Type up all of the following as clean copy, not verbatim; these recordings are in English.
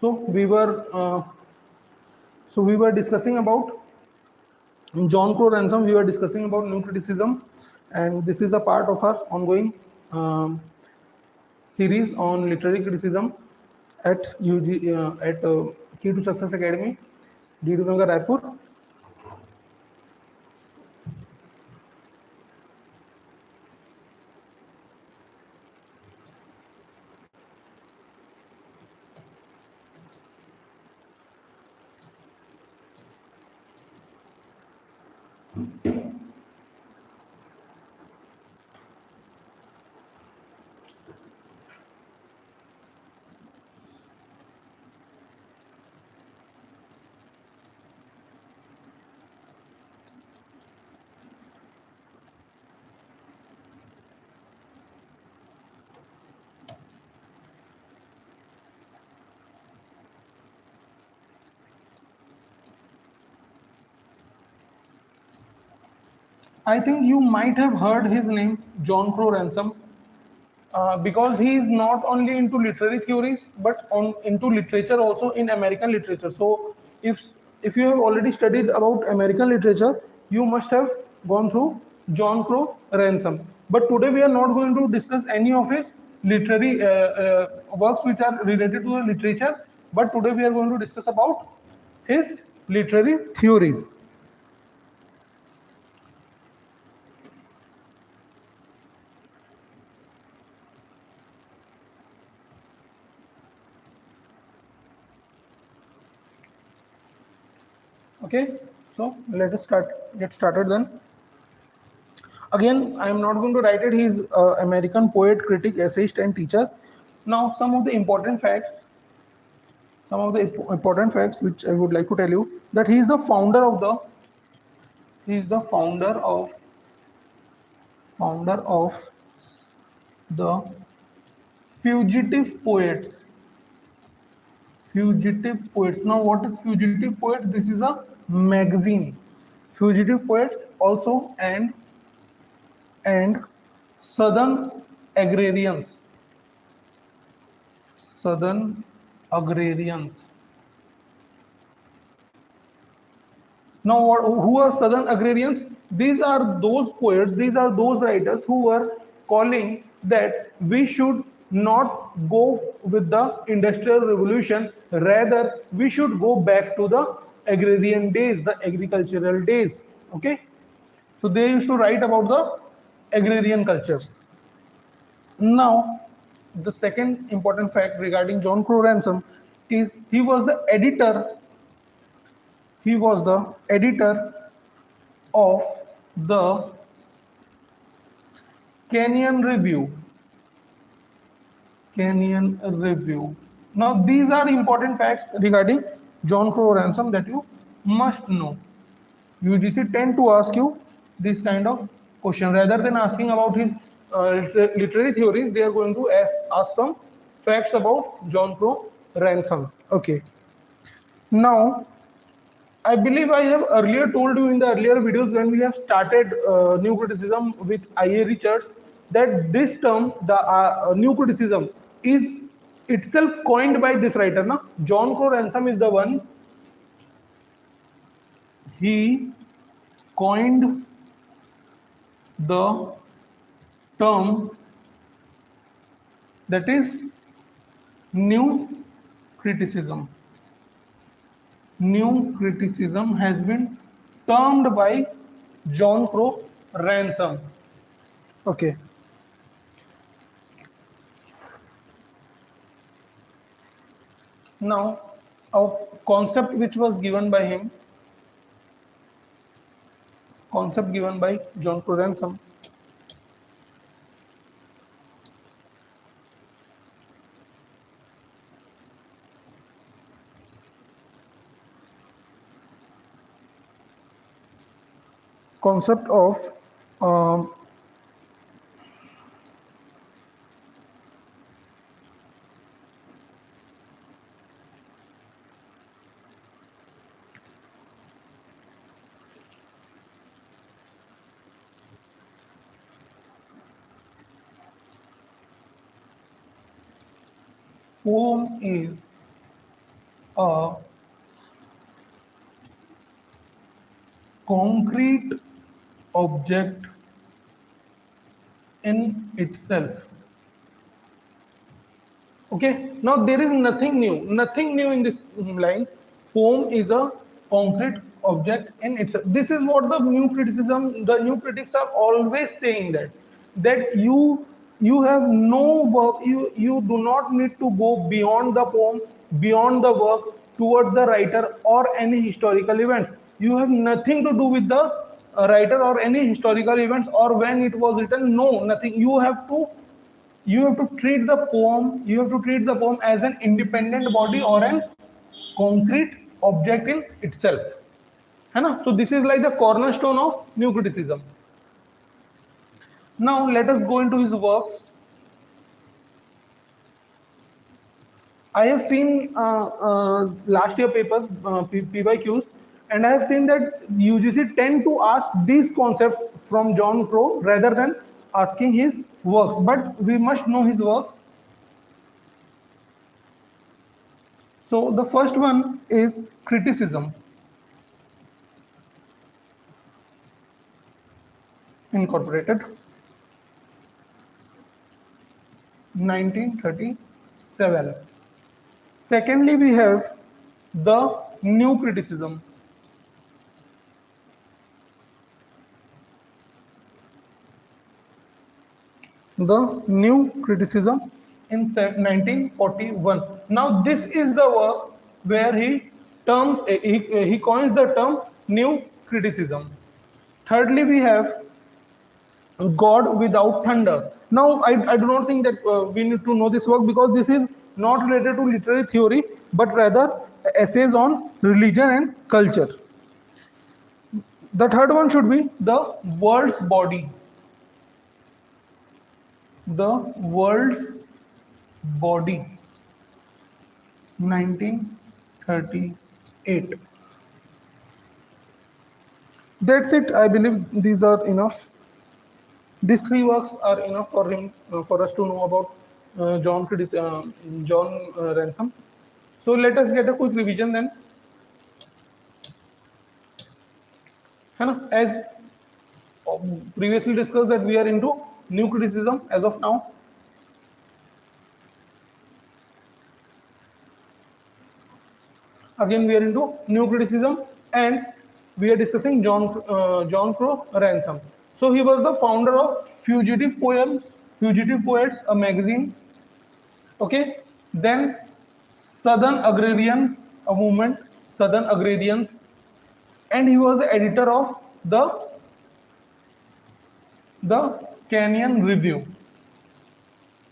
So we were discussing about in John Crowe Ransom. We were discussing about new criticism, and this is a part of our ongoing series on literary criticism at Key to Success Academy, D2 Nagar, Raipur. I think you might have heard his name, John Crowe Ransom, because he is not only into literary theories but into literature also, in American literature. So if you have already studied about American literature, you must have gone through John Crowe Ransom. But today we are not going to discuss any of his literary works which are related to the literature. But today we are going to discuss about his literary theories. Okay, so let us get started then. Again, I am not going to write it. He is American poet, critic, essayist, and teacher. Now, some of the important facts which I would like to tell you, that he is the founder of the Fugitive Poets. Fugitive Poets. Now, what is Fugitive Poets? This is a magazine. Fugitive Poets also, and Southern Agrarians. Southern Agrarians. Now, who are Southern Agrarians? These are those poets, these are those writers who were calling that we should not go with the Industrial Revolution, rather we should go back to the agrarian days, the agricultural days. Okay, so they used to write about the agrarian cultures. Now, the second important fact regarding John Crowe Ransom is he was the editor of the Kenyan Review. Kenyan Review. Now, these are important facts regarding John Crowe Ransom that you must know. UGC tend to ask you this kind of question rather than asking about his literary theories. They are going to ask some facts about John Crowe Ransom. Okay. Now, I believe I have earlier told you in the earlier videos when we have started new criticism with IA Richards, that this term, the new criticism, is itself coined by this writer. Na? John Crowe Ransom is the one. He coined the term that is new criticism. New criticism has been termed by John Crowe Ransom. Okay. Now, a concept which was given by him, concept given by John Crowe Ransom. Concept of poem is a concrete object in itself. Okay, now there is nothing new in this line. Poem is a concrete object in itself. This is what the new critics are always saying, that you have no work, you do not need to go beyond the poem, beyond the work, towards the writer or any historical events. You have nothing to do with the writer or any historical events or when it was written. No, nothing. You have to treat the poem as an independent body or an concrete object in itself, है ना? So this is like the cornerstone of new criticism. Now let us go into his works. I have seen last year papers, PYQs, and I have seen that UGC tend to ask these concepts from John Crowe rather than asking his works. But we must know his works. So the first one is criticism. Incorporated, 1937. Secondly, we have the new criticism. The new criticism in 1941. Now this is the work where he coins the term new criticism. Thirdly, we have God Without Thunder. Now, I do not think that we need to know this work because this is not related to literary theory, but rather essays on religion and culture. The third one should be the world's body. The world's body, 1938. That's it. I believe these are enough. These three works are enough for him, for us to know about John Ransom. So let us get a quick revision then. As previously discussed that we are into new criticism as of now. Again we are into new criticism and we are discussing John Crowe Ransom. So he was the founder of Fugitive Poets, a magazine. Okay, then Southern Agrarian, a movement, Southern Agrarians, and he was the editor of the Canyon Review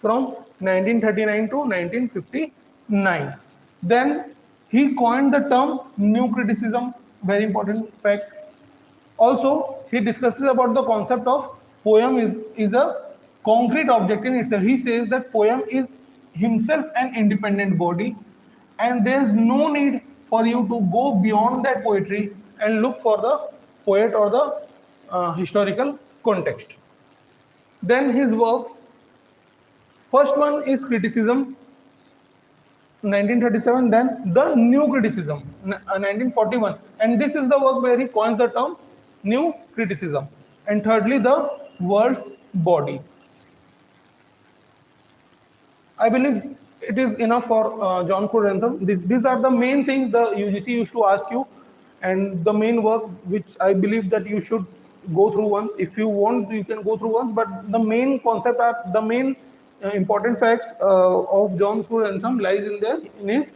from 1939 to 1959. Then he coined the term new criticism, very important fact. Also, he discusses about the concept of poem is a concrete object in itself. He says that poem is himself an independent body and there is no need for you to go beyond that poetry and look for the poet or the historical context. Then his works, first one is criticism, 1937, then the new criticism, 1941, and this is the work where he coins the term new criticism. And thirdly, the world's body. I believe it is enough for John Crowe Ransom. These are the main things the UGC used to ask you, and the main work which I believe that you should go through once. If you want, you can go through once, but the main concept are the main important facts of John Crowe Ransom lies in his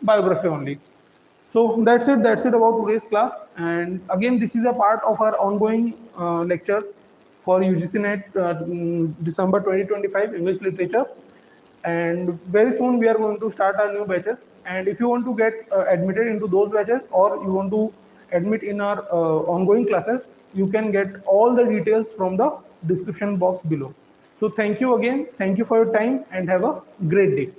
biography only. So that's it about today's class. And again, this is a part of our ongoing lectures for UGC NET December 2025 English Literature. And very soon we are going to start our new batches. And if you want to get admitted into those batches or you want to admit in our ongoing classes, you can get all the details from the description box below. So thank you again. Thank you for your time and have a great day.